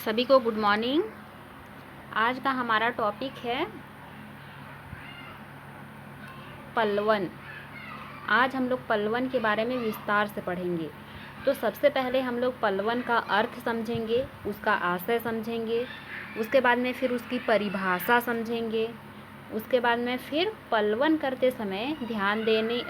सभी को good morning. आज का हमारा टॉपिक है पल्वन। आज हम लोग पल्वन के बारे में विस्तार से पढ़ेंगे। तो सबसे पहले हम लोग पल्वन का अर्थ समझेंगे, उसका आशय समझेंगे, उसके बाद में फिर उसकी परिभाषा समझेंगे, उसके बाद में फिर पल्वन करते समय ध्यान देने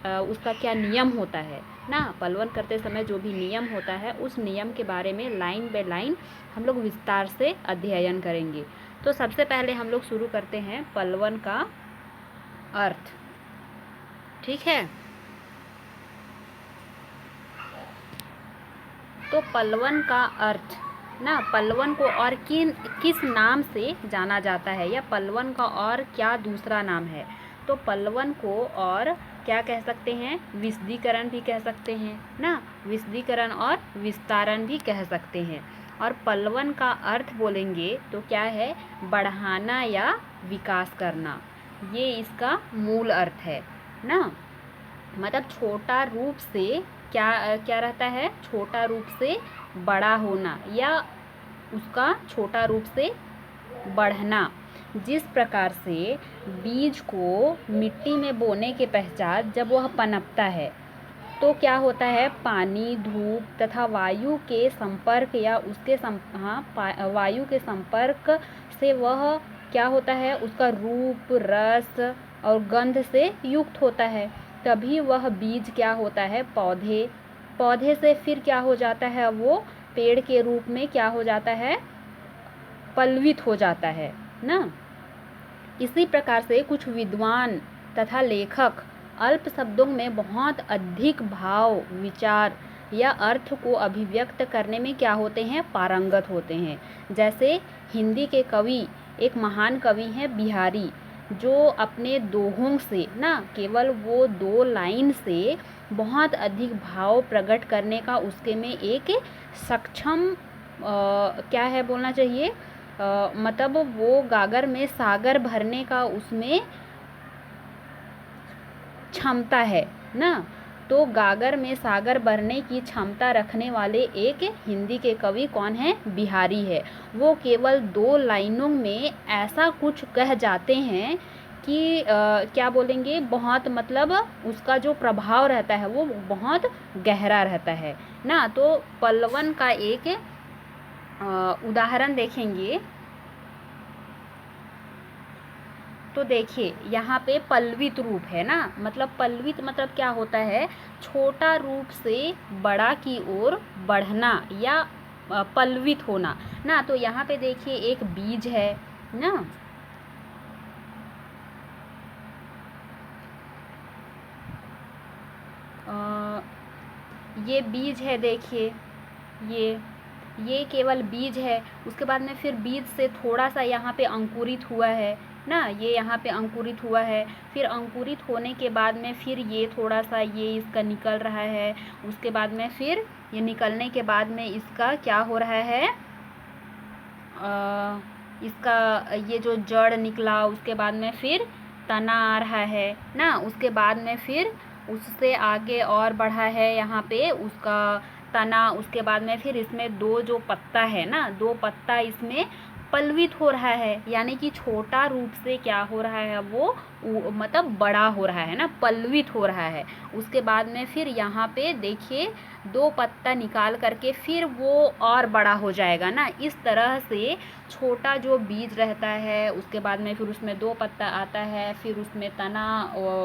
उसका क्या नियम होता है ना। पल्वन करते समय जो भी नियम होता है उस नियम के बारे में लाइन बाय लाइन हम लोग विस्तार से अध्ययन करेंगे। तो सबसे पहले हम लोग शुरू करते हैं पल्वन का अर्थ। ठीक है, तो पल्वन का अर्थ ना, पल्वन को और किस नाम से जाना जाता है या पल्वन का और क्या दूसरा नाम है। तो पल्वन को और क्या कह सकते हैं, विशदीकरण भी कह सकते हैं ना, विशदीकरण और विस्तारण भी कह सकते हैं। और पल्वन का अर्थ बोलेंगे तो क्या है, बढ़ाना या विकास करना, ये इसका मूल अर्थ है ना। मतलब छोटा रूप से क्या रहता है, छोटा रूप से बड़ा होना या उसका छोटा रूप से बढ़ना। जिस प्रकार से बीज को मिट्टी में बोने के पश्चात जब वह पनपता है तो क्या होता है, पानी, धूप तथा वायु के संपर्क या उसके वायु के संपर्क से वह क्या होता है, उसका रूप, रस और गंध से युक्त होता है। तभी वह बीज क्या होता है, पौधे से फिर क्या हो जाता है, वो पेड़ के रूप में क्या हो जाता है, पल्वित हो जाता है ना। इसी प्रकार से कुछ विद्वान तथा लेखक अल्प शब्दों में बहुत अधिक भाव, विचार या अर्थ को अभिव्यक्त करने में क्या होते हैं, पारंगत होते हैं। जैसे हिंदी के कवि, एक महान कवि हैं बिहारी, जो अपने दोहों से ना, केवल वो 2 लाइन से बहुत अधिक भाव प्रकट करने का उसके में एक सक्षम क्या है बोलना चाहिए, मतलब वो गागर में सागर भरने का उसमें क्षमता है ना। तो गागर में सागर भरने की क्षमता रखने वाले एक हिंदी के कवि कौन है, बिहारी है। वो केवल 2 लाइनों में ऐसा कुछ कह जाते हैं कि क्या बोलेंगे, बहुत मतलब उसका जो प्रभाव रहता है वो बहुत गहरा रहता है ना। तो पल्वन का एक उदाहरण देखेंगे तो देखिए यहाँ पे पल्वित रूप है ना, मतलब पल्वित मतलब क्या होता है, छोटा रूप से बड़ा की ओर बढ़ना या पल्वित होना ना। तो यहाँ पे देखिए एक बीज है ना, ये बीज है, देखिए ये केवल बीज है। उसके बाद में फिर बीज से थोड़ा सा यहाँ पे अंकुरित हुआ है ना, ये यहाँ पे अंकुरित हुआ है। फिर अंकुरित होने के बाद में फिर ये थोड़ा सा ये इसका निकल रहा है। उसके बाद में फिर ये निकलने के बाद में इसका क्या हो रहा है, इसका ये जो जड़ निकला, उसके बाद में फिर तना आ रहा है ना। उसके बाद में फिर उससे आगे और बढ़ा है यहाँ पे उसका तना। उसके बाद में फिर इसमें 2 जो पत्ता है ना, 2 पत्ता इसमें पल्वित हो रहा है, यानी कि छोटा रूप से क्या हो रहा है, वो मतलब बड़ा हो रहा है ना, पल्वित हो रहा है। उसके बाद में फिर यहाँ पे देखिए 2 पत्ता निकाल करके फिर वो और बड़ा हो जाएगा ना। इस तरह से छोटा जो बीज रहता है, उसके बाद में फिर उसमें 2 पत्ता आता है, फिर उसमें तना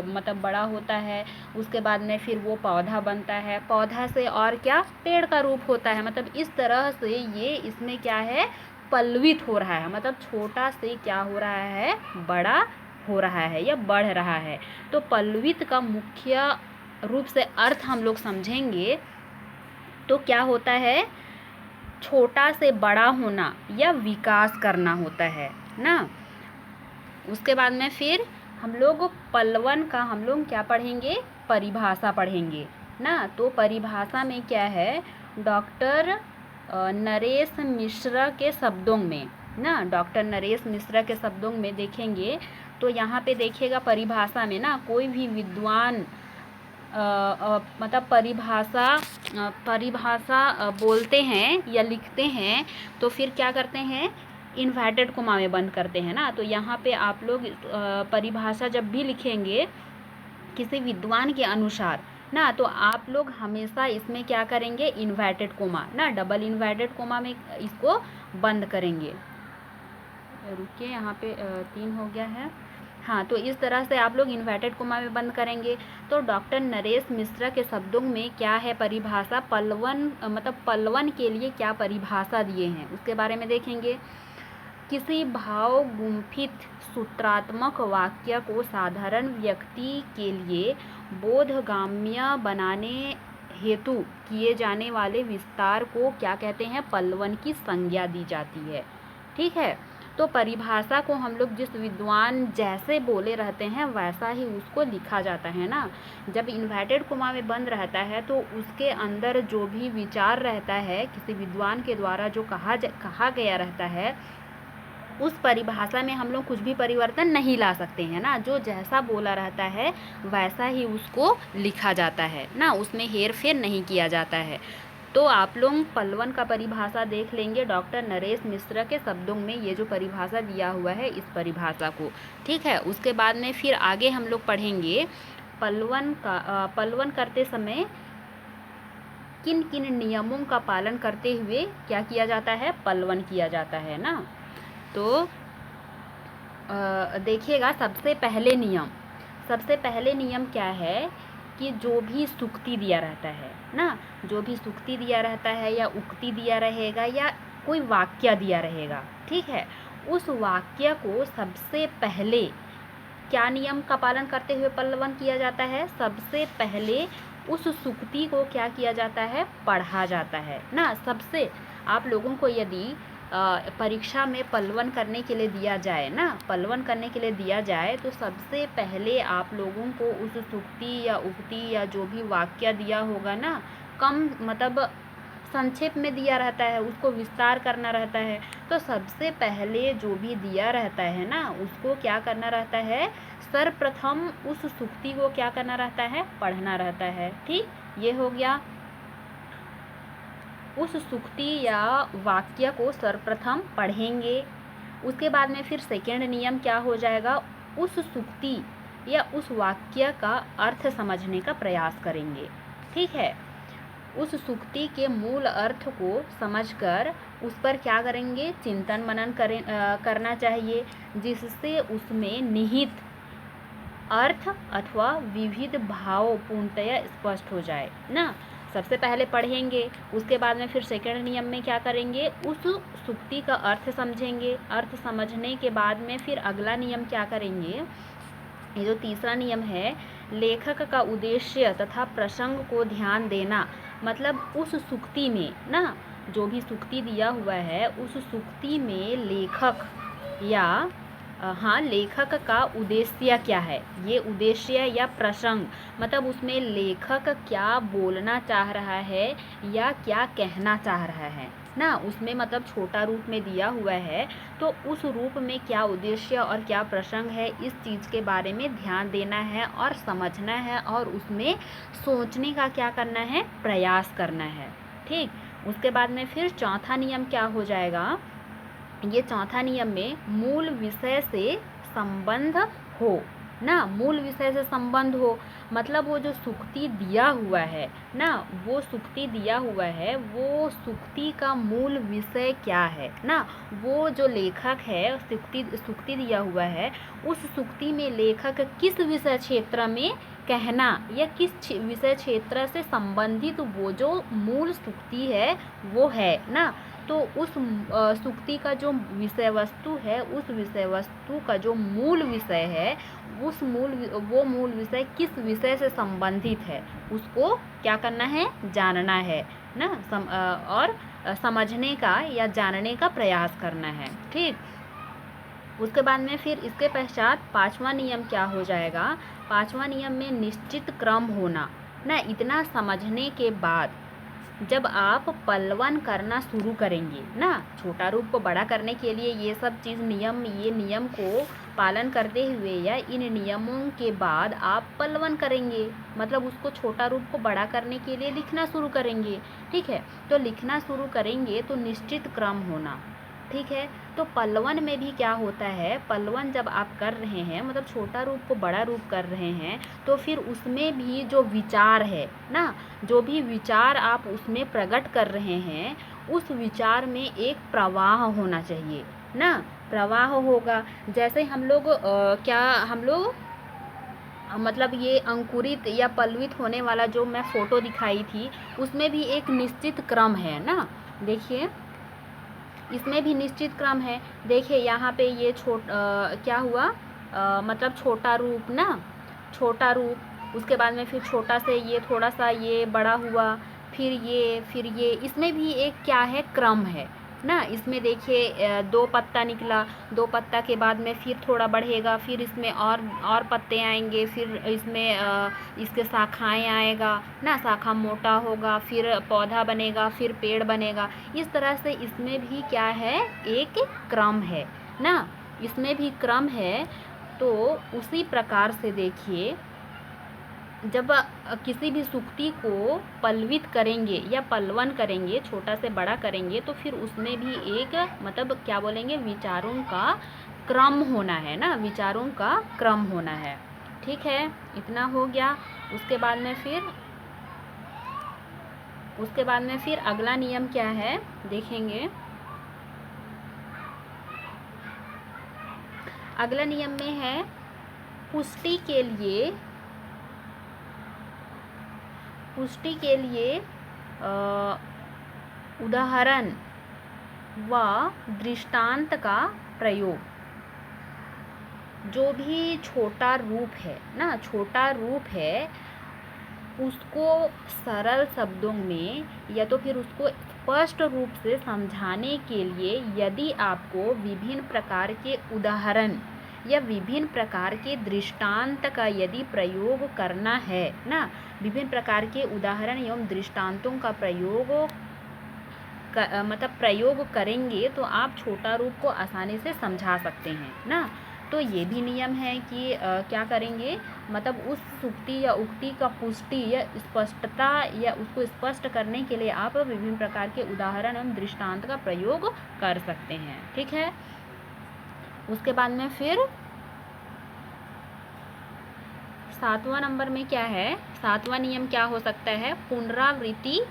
मतलब बड़ा होता है। उसके बाद में फिर वो पौधा बनता है, पौधा से और क्या, पेड़ का रूप होता है। मतलब इस तरह से ये इसमें क्या है, पल्वित हो रहा है, मतलब छोटा से क्या हो रहा है, बड़ा हो रहा है या बढ़ रहा है। तो पल्वित का मुख्य रूप से अर्थ हम लोग समझेंगे तो क्या होता है, छोटा से बड़ा होना या विकास करना होता है ना। उसके बाद में फिर हम लोग पल्वन का हम लोग क्या पढ़ेंगे, परिभाषा पढ़ेंगे ना। तो परिभाषा में क्या है, डॉक्टर नरेश मिश्रा के शब्दों में ना, डॉक्टर नरेश मिश्रा के शब्दों में देखेंगे तो यहाँ पे देखिएगा परिभाषा में ना, कोई भी विद्वान मतलब परिभाषा बोलते हैं या लिखते हैं तो फिर क्या करते हैं, इन्वर्टेड कोमा में बंद करते हैं ना। तो यहाँ पे आप लोग परिभाषा जब भी लिखेंगे किसी विद्वान के अनुसार ना, तो आप लोग हमेशा इसमें क्या करेंगे, इन्वर्टेड कोमा ना, डबल इन्वर्टेड कोमा में इसको बंद करेंगे। रुकिए, यहाँ पे 3 हो गया है। हाँ, तो इस तरह से आप लोग इन्वर्टेड कोमा में बंद करेंगे। तो डॉक्टर नरेश मिश्रा के शब्दों में क्या है परिभाषा, पल्वन मतलब पल्वन के लिए क्या परिभाषा दिए हैं उसके बारे में देखेंगे। किसी भाव गुंफित सूत्रात्मक वाक्य को साधारण व्यक्ति के लिए बोधगम्य बनाने हेतु किए जाने वाले विस्तार को क्या कहते हैं, पल्वन की संज्ञा दी जाती है। ठीक है, तो परिभाषा को हम लोग जिस विद्वान जैसे बोले रहते हैं वैसा ही उसको लिखा जाता है ना। जब इन्वर्टेड कोमा में बंद रहता है तो उसके अंदर जो भी विचार रहता है किसी विद्वान के द्वारा जो कहा गया रहता है, उस परिभाषा में हम लोग कुछ भी परिवर्तन नहीं ला सकते हैं ना। जो जैसा बोला रहता है वैसा ही उसको लिखा जाता है ना, उसमें हेर फेर नहीं किया जाता है। तो आप लोग पल्वन का परिभाषा देख लेंगे पल्वन नरेश मिश्रा के शब्दों में, ये जो परिभाषा दिया हुआ है इस परिभाषा को। ठीक है, उसके बाद में फिर आगे हम लोग पढ़ेंगे पल्वन करते समय किन किन नियमों का पालन करते हुए क्या किया जाता है, पल्वन किया जाता है ना। तो देखिएगा, सबसे पहले नियम क्या है कि जो भी सूक्ति दिया रहता है ना, जो भी सूक्ति दिया रहता है या उक्ति दिया रहेगा या कोई वाक्य दिया रहेगा, ठीक है, उस वाक्य को सबसे पहले क्या नियम का पालन करते हुए पल्वन किया जाता है, सबसे पहले उस सूक्ति को क्या किया जाता है, पढ़ा जाता है ना। सबसे आप लोगों को यदि परीक्षा में पल्वन करने के लिए दिया जाए तो सबसे पहले आप लोगों को उस सूक्ति या उक्ति या जो भी वाक्य दिया होगा ना, कम मतलब संक्षेप में दिया रहता है, उसको विस्तार करना रहता है। तो सबसे पहले जो भी दिया रहता है ना, उसको क्या करना रहता है, सर्वप्रथम उस सूक्ति को क्या करना रहता है, पढ़ना रहता है। ठीक, ये हो गया। उस सूक्ति या वाक्य को सर्वप्रथम पढ़ेंगे। उसके बाद में फिर सेकेंड नियम क्या हो जाएगा, उस सूक्ति या उस वाक्य का अर्थ समझने का प्रयास करेंगे। ठीक है, उस सूक्ति के मूल अर्थ को समझकर उस पर क्या करेंगे, चिंतन मनन करना चाहिए, जिससे उसमें निहित अर्थ अथवा विविध भाव पूर्णतया स्पष्ट हो जाए ना। सबसे पहले पढ़ेंगे, उसके बाद में फिर सेकंड नियम में क्या करेंगे, उस सूक्ति का अर्थ समझेंगे। अर्थ समझने के बाद में फिर अगला नियम क्या करेंगे, ये जो तीसरा नियम है, लेखक का उद्देश्य तथा प्रसंग को ध्यान देना। मतलब उस सूक्ति में ना, जो भी सूक्ति दिया हुआ है उस सूक्ति में लेखक या लेखक का उद्देश्य क्या है, ये उद्देश्य या प्रसंग, मतलब उसमें लेखक क्या बोलना चाह रहा है या क्या कहना चाह रहा है ना। उसमें मतलब छोटा रूप में दिया हुआ है, तो उस रूप में क्या उद्देश्य और क्या प्रसंग है, इस चीज़ के बारे में ध्यान देना है और समझना है और उसमें सोचने का क्या करना है, प्रयास करना है। ठीक, उसके बाद में फिर चौथा नियम क्या हो जाएगा, ये चौथा नियम में मूल विषय से संबंध हो ना। मूल विषय से संबंध हो मतलब वो जो सूक्ति दिया हुआ है ना, वो सूक्ति दिया हुआ है, वो सूक्ति का मूल विषय क्या है ना। वो जो लेखक है, सूक्ति दिया हुआ है, उस सूक्ति में लेखक किस विषय क्षेत्र में कहना या किस विषय क्षेत्र से संबंधित वो जो मूल सूक्ति है वो है ना। तो उस सूक्ति का जो विषय वस्तु है, उस विषय वस्तु का जो मूल विषय है, वो मूल विषय किस विषय से संबंधित है, उसको क्या करना है, जानना है ना। और समझने का या जानने का प्रयास करना है। ठीक, उसके बाद में फिर इसके पश्चात पांचवा नियम क्या हो जाएगा, पांचवा नियम में निश्चित क्रम होना ना। इतना समझने के बाद जब आप पलवन करना शुरू करेंगे ना, छोटा रूप को बड़ा करने के लिए ये सब चीज़ ये नियम को पालन करते हुए या इन नियमों के बाद आप पलवन करेंगे, मतलब उसको छोटा रूप को बड़ा करने के लिए लिखना शुरू करेंगे। ठीक है, तो लिखना शुरू करेंगे तो निश्चित क्रम होना। ठीक है, तो पलवन में भी क्या होता है, पलवन जब आप कर रहे हैं मतलब छोटा रूप को बड़ा रूप कर रहे हैं, तो फिर उसमें भी जो विचार है ना, जो भी विचार आप उसमें प्रकट कर रहे हैं, उस विचार में एक प्रवाह होना चाहिए ना, प्रवाह होगा। जैसे हम लोग मतलब ये अंकुरित या पल्लवित होने वाला जो मैं फ़ोटो दिखाई थी, उसमें भी एक निश्चित क्रम है ना। देखिए इसमें भी निश्चित क्रम है। देखिए यहाँ पे ये क्या हुआ, मतलब छोटा रूप ना, छोटा रूप, उसके बाद में फिर छोटा से ये थोड़ा सा ये बड़ा हुआ, फिर ये, इसमें भी एक क्या है, क्रम है ना। इसमें देखिए 2 पत्ता निकला, 2 पत्ता के बाद में फिर थोड़ा बढ़ेगा, फिर इसमें और पत्ते आएंगे, फिर इसमें इसके शाखाएं आएगा ना, शाखा मोटा होगा, फिर पौधा बनेगा, फिर पेड़ बनेगा। इस तरह से इसमें भी क्या है, एक क्रम है ना, इसमें भी क्रम है। तो उसी प्रकार से देखिए जब किसी भी सूक्ति को पल्लवित करेंगे या पल्वन करेंगे, छोटा से बड़ा करेंगे, तो फिर उसमें भी एक मतलब क्या बोलेंगे, विचारों का क्रम होना है ना, विचारों का क्रम होना है। ठीक है, इतना हो गया। उसके बाद में फिर अगला नियम क्या है देखेंगे। अगला नियम में है पुष्टि के लिए उदाहरण व दृष्टांत का प्रयोग। जो भी छोटा रूप है ना, छोटा रूप है, उसको सरल शब्दों में या तो फिर उसको स्पष्ट रूप से समझाने के लिए यदि आपको विभिन्न प्रकार के उदाहरण या विभिन्न प्रकार के दृष्टांत का यदि प्रयोग करना है ना, विभिन्न प्रकार के उदाहरण एवं दृष्टांतों का प्रयोग करेंगे तो आप छोटा रूप को आसानी से समझा सकते हैं ना। तो ये भी नियम है कि क्या करेंगे, मतलब उस सूक्ति या उक्ति का पुष्टि या स्पष्टता या उसको स्पष्ट करने के लिए आप विभिन्न प्रकार के उदाहरण एवं दृष्टांत का प्रयोग कर सकते हैं। ठीक है, उसके बाद में फिर 7वां नंबर में क्या है, 7वां नियम क्या हो सकता है, पुनरावृत्ति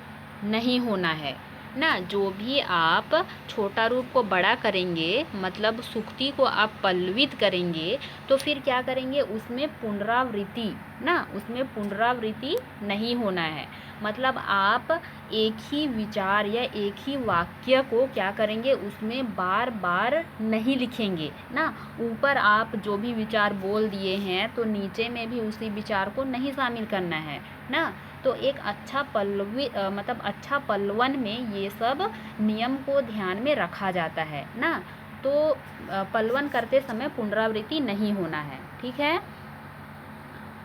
नहीं होना है ना। जो भी आप छोटा रूप को बड़ा करेंगे, मतलब सूक्ति को आप पल्लवित करेंगे, तो फिर क्या करेंगे, उसमें पुनरावृत्ति नहीं होना है। मतलब आप एक ही विचार या एक ही वाक्य को क्या करेंगे, उसमें बार बार नहीं लिखेंगे ना। ऊपर आप जो भी विचार बोल दिए हैं तो नीचे में भी उसी विचार को नहीं शामिल करना है ना। तो एक अच्छा पल्लवन में ये सब नियम को ध्यान में रखा जाता है ना। तो पल्लवन करते समय पुनरावृत्ति नहीं होना है। ठीक है,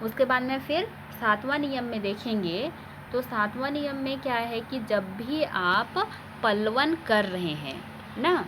उसके बाद में फिर 7वां नियम में देखेंगे। तो 7वां नियम में क्या है कि जब भी आप पल्लवन कर रहे हैं ना,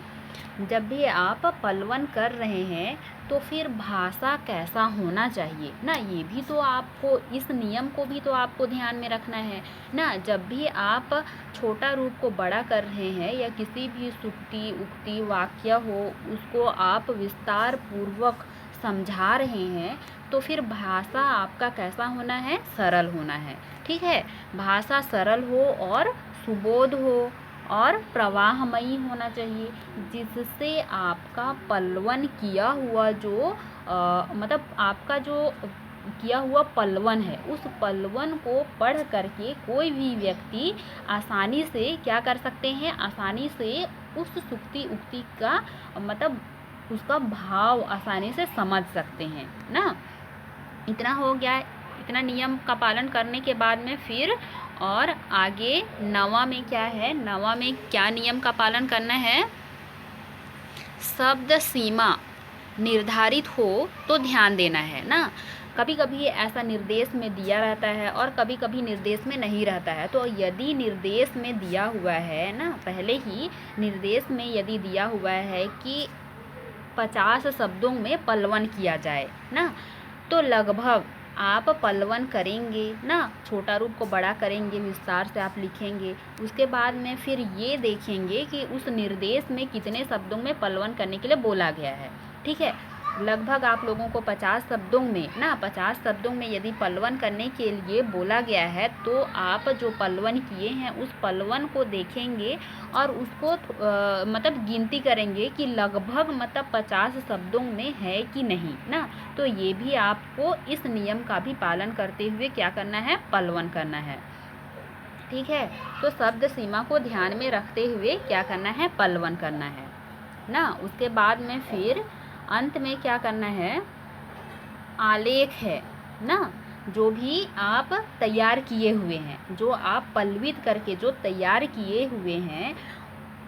जब भी आप पल्लवन कर रहे हैं तो फिर भाषा कैसा होना चाहिए ना, ये भी तो आपको, इस नियम को भी तो आपको ध्यान में रखना है ना। जब भी आप छोटा रूप को बड़ा कर रहे हैं या किसी भी सूक्ति उक्ति वाक्य हो उसको आप विस्तार पूर्वक समझा रहे हैं, तो फिर भाषा आपका कैसा होना है, सरल होना है। ठीक है, भाषा सरल हो और सुबोध हो और प्रवाहमयी होना चाहिए, जिससे आपका पल्लवन किया हुआ जो मतलब आपका जो किया हुआ पल्लवन है, उस पल्लवन को पढ़ करके कोई भी व्यक्ति आसानी से क्या कर सकते हैं, आसानी से उस सूक्ति उक्ति का मतलब उसका भाव आसानी से समझ सकते हैं ना। इतना हो गया। इतना नियम का पालन करने के बाद में फिर और आगे 9वां में क्या है, 9वां में क्या नियम का पालन करना है, शब्द सीमा निर्धारित हो तो ध्यान देना है ना। कभी कभी ऐसा निर्देश में दिया रहता है और कभी कभी निर्देश में नहीं रहता है। तो यदि निर्देश में दिया हुआ है ना, पहले ही निर्देश में यदि दिया हुआ है कि 50 शब्दों में पलवन किया जाए ना, तो लगभग आप पलवन करेंगे ना, छोटा रूप को बड़ा करेंगे, विस्तार से आप लिखेंगे। उसके बाद में फिर ये देखेंगे कि उस निर्देश में कितने शब्दों में पलवन करने के लिए बोला गया है। ठीक है, लगभग आप लोगों को 50 शब्दों में ना, 50 शब्दों में यदि पलवन करने के लिए बोला गया है तो आप जो पलवन किए हैं उस पलवन को देखेंगे और उसको मतलब गिनती करेंगे कि लगभग मतलब 50 शब्दों में है कि नहीं ना। तो ये भी आपको इस नियम का भी पालन करते हुए क्या करना है, पलवन करना है। ठीक है, तो शब्द सीमा को ध्यान में रखते हुए क्या करना है, पलवन करना है ना। उसके बाद में फिर अंत में क्या करना है, आलेख है ना, जो भी आप तैयार किए हुए हैं, जो आप पल्लवित करके जो तैयार किए हुए हैं,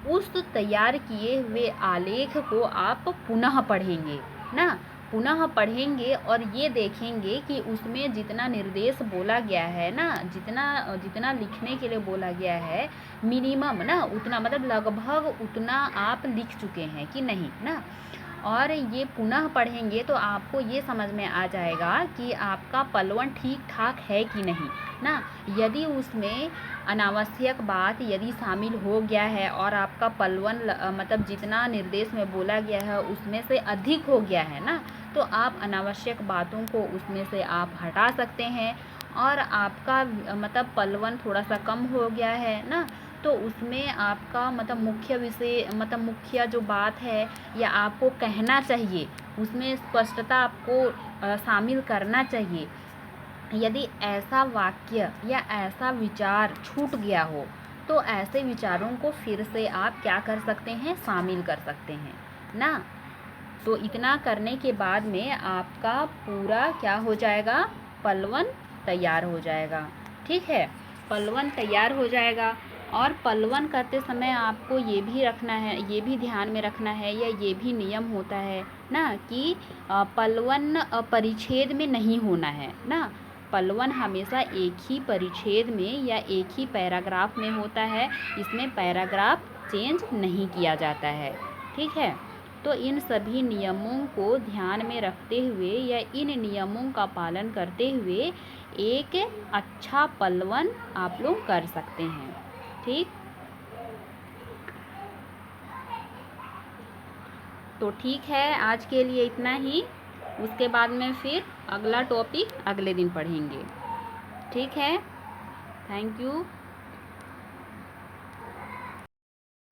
उस तैयार किए हुए आलेख को आप पुनः पढ़ेंगे ना, पुनः पढ़ेंगे और ये देखेंगे कि उसमें जितना निर्देश बोला गया है ना, जितना लिखने के लिए बोला गया है मिनिमम ना, उतना मतलब लगभग उतना आप लिख चुके हैं कि नहीं ना। और ये पुनः पढ़ेंगे तो आपको ये समझ में आ जाएगा कि आपका पलवन ठीक ठाक है कि नहीं ना। यदि उसमें अनावश्यक बात यदि शामिल हो गया है और आपका पलवन मतलब जितना निर्देश में बोला गया है उसमें से अधिक हो गया है ना, तो आप अनावश्यक बातों को उसमें से आप हटा सकते हैं। और आपका मतलब पलवन थोड़ा सा कम हो गया है ना, तो उसमें आपका मतलब मुख्य विषय मतलब मुख्य जो बात है या आपको कहना चाहिए उसमें स्पष्टता आपको शामिल करना चाहिए। यदि ऐसा वाक्य या ऐसा विचार छूट गया हो तो ऐसे विचारों को फिर से आप क्या कर सकते हैं, शामिल कर सकते हैं ना। तो इतना करने के बाद में आपका पूरा क्या हो जाएगा, पलवन तैयार हो जाएगा। ठीक है, पलवन तैयार हो जाएगा। और पलवन करते समय आपको ये भी रखना है, ये भी ध्यान में रखना है या ये भी नियम होता है ना कि पलवन परिच्छेद में नहीं होना है ना। पलवन हमेशा एक ही परिच्छेद में या एक ही पैराग्राफ में होता है, इसमें पैराग्राफ चेंज नहीं किया जाता है। ठीक है, तो इन सभी नियमों को ध्यान में रखते हुए या इन नियमों का पालन करते हुए एक अच्छा पलवन आप लोग कर सकते हैं। ठीक, तो ठीक है, आज के लिए इतना ही। उसके बाद में फिर अगला टॉपिक अगले दिन पढ़ेंगे। ठीक है, थैंक यू।